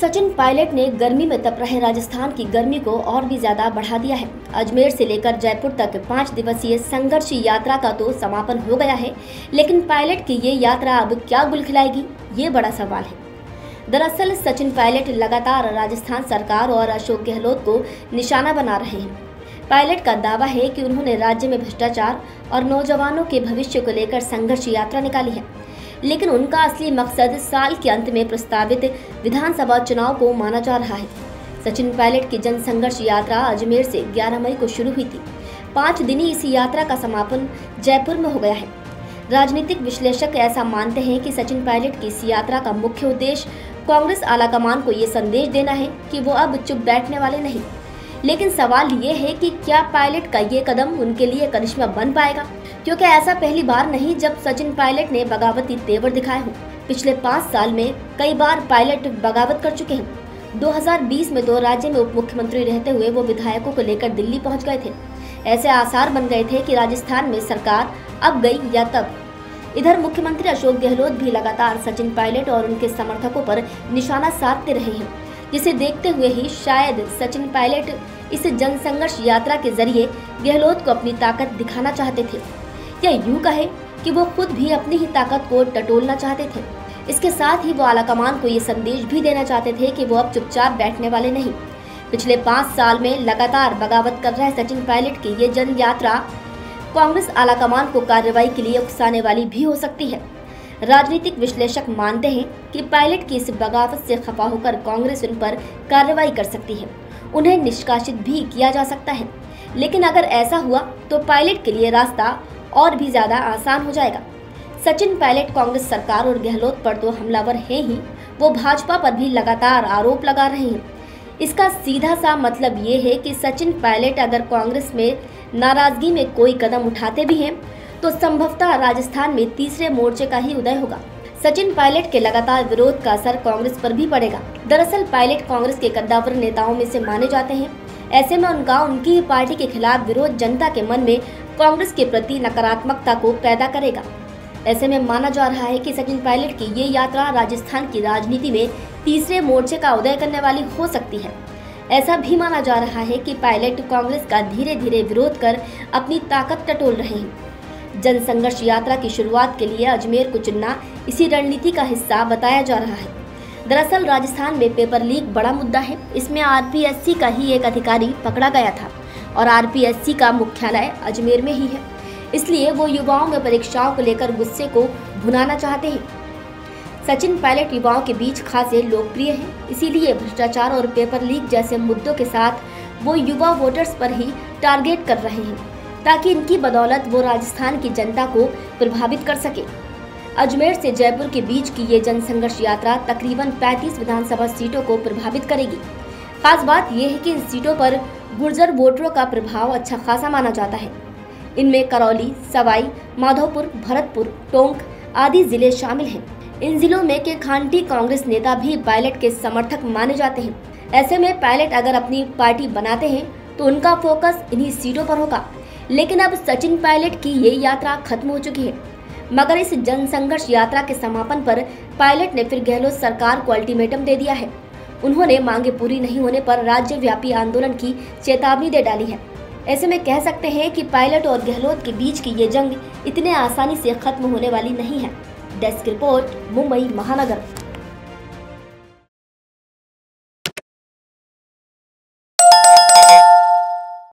सचिन पायलट ने गर्मी में तप रहे राजस्थान की गर्मी को और भी ज्यादा बढ़ा दिया है। अजमेर से लेकर जयपुर तक 5 दिवसीय संघर्ष यात्रा का तो समापन हो गया है, लेकिन पायलट की ये यात्रा अब क्या गुल खिलाएगी, ये बड़ा सवाल है। दरअसल सचिन पायलट लगातार राजस्थान सरकार और अशोक गहलोत को निशाना बना रहे हैं। पायलट का दावा है कि उन्होंने राज्य में भ्रष्टाचार और नौजवानों के भविष्य को लेकर संघर्ष यात्रा निकाली है, लेकिन उनका असली मकसद साल के अंत में प्रस्तावित विधानसभा चुनाव को माना जा रहा है। सचिन पायलट की जन संघर्ष यात्रा अजमेर से 11 मई को शुरू हुई थी। 5 दिनी इस यात्रा का समापन जयपुर में हो गया है। राजनीतिक विश्लेषक ऐसा मानते हैं कि सचिन पायलट की इस यात्रा का मुख्य उद्देश्य कांग्रेस आलाकमान को ये संदेश देना है कि वो अब चुप बैठने वाले नहीं। लेकिन सवाल ये है कि क्या पायलट का ये कदम उनके लिए करिश्मा बन पाएगा, क्योंकि ऐसा पहली बार नहीं जब सचिन पायलट ने बगावती तेवर दिखाए हों। पिछले 5 साल में कई बार पायलट बगावत कर चुके हैं। 2020 में तो राज्य में उप मुख्यमंत्री रहते हुए वो विधायकों को लेकर दिल्ली पहुंच गए थे। ऐसे आसार बन गए थे कि राजस्थान में सरकार अब गई या तब। इधर मुख्यमंत्री अशोक गहलोत भी लगातार सचिन पायलट और उनके समर्थकों पर निशाना साधते रहे हैं, जिसे देखते हुए ही शायद सचिन पायलट इस जनसंघर्ष यात्रा के जरिए गहलोत को अपनी ताकत दिखाना चाहते थे, या यूं कहे कि वो खुद भी अपनी ही ताकत को टटोलना चाहते थे। इसके साथ ही वो आलाकमान को ये संदेश भी देना चाहते थे कि वो अब चुपचाप बैठने वाले नहीं। पिछले 5 साल में लगातार बगावत कर रहे सचिन पायलट की ये जन यात्रा कांग्रेस आलाकमान को कार्रवाई के लिए उकसाने वाली भी हो सकती है। राजनीतिक विश्लेषक मानते हैं कि पायलट की इस बगावत से खफा होकर कांग्रेस उन पर कार्रवाई कर सकती है, उन्हें निष्कासित भी किया जा सकता है। लेकिन अगर ऐसा हुआ तो पायलट के लिए रास्ता और भी ज्यादा आसान हो जाएगा। सचिन पायलट कांग्रेस सरकार और गहलोत पर तो हमलावर हैं ही, वो भाजपा पर भी लगातार आरोप लगा रहे हैं। इसका सीधा सा मतलब ये है कि सचिन पायलट अगर कांग्रेस में नाराजगी में कोई कदम उठाते भी हैं तो संभवतः राजस्थान में तीसरे मोर्चे का ही उदय होगा। सचिन पायलट के लगातार विरोध का असर कांग्रेस पर भी पड़ेगा। दरअसल पायलट कांग्रेस के कद्दावर नेताओं में से माने जाते हैं। ऐसे में उनकी ही पार्टी के खिलाफ विरोध जनता के मन में कांग्रेस के प्रति नकारात्मकता को पैदा करेगा। ऐसे में माना जा रहा है कि सचिन पायलट की ये यात्रा राजस्थान की राजनीति में तीसरे मोर्चे का उदय करने वाली हो सकती है। ऐसा भी माना जा रहा है कि पायलट कांग्रेस का धीरे धीरे विरोध कर अपनी ताकत टटोल रहे हैं। जनसंघर्ष यात्रा की शुरुआत के लिए अजमेर को चुनना इसी रणनीति का हिस्सा बताया जा रहा है। दरअसल राजस्थान में पेपर लीक बड़ा मुद्दा है। इसमें आरपीएससी का ही एक अधिकारी पकड़ा गया था और आरपीएससी का मुख्यालय अजमेर में ही है। इसलिए वो युवाओं में परीक्षाओं को लेकर गुस्से को भुनाना चाहते हैं। सचिन पायलट युवाओं के बीच खासे लोकप्रिय हैं, इसीलिए भ्रष्टाचार और पेपर लीक जैसे मुद्दों के साथ वो युवा वोटर्स पर ही टारगेट कर रहे हैं, ताकि इनकी बदौलत वो राजस्थान की जनता को प्रभावित कर सके। अजमेर से जयपुर के बीच की ये जनसंघर्ष यात्रा तकरीबन 35 विधानसभा सीटों को प्रभावित करेगी। खास बात यह है कि इन सीटों पर गुर्जर वोटरों का प्रभाव अच्छा खासा माना जाता है। इनमें करौली, सवाई माधोपुर, भरतपुर, टोंक आदि जिले शामिल हैं। इन जिलों में के खांटी कांग्रेस नेता भी पायलट के समर्थक माने जाते हैं। ऐसे में पायलट अगर अपनी पार्टी बनाते हैं तो उनका फोकस इन्हीं सीटों पर होगा। लेकिन अब सचिन पायलट की ये यात्रा खत्म हो चुकी है, मगर इस जनसंघर्ष यात्रा के समापन पर पायलट ने फिर गहलोत सरकार को अल्टीमेटम दे दिया है। उन्होंने मांगे पूरी नहीं होने पर राज्यव्यापी आंदोलन की चेतावनी दे डाली है। ऐसे में कह सकते हैं कि पायलट और गहलोत के बीच की ये जंग इतने आसानी से खत्म होने वाली नहीं है। डेस्क रिपोर्ट, मुंबई महानगर।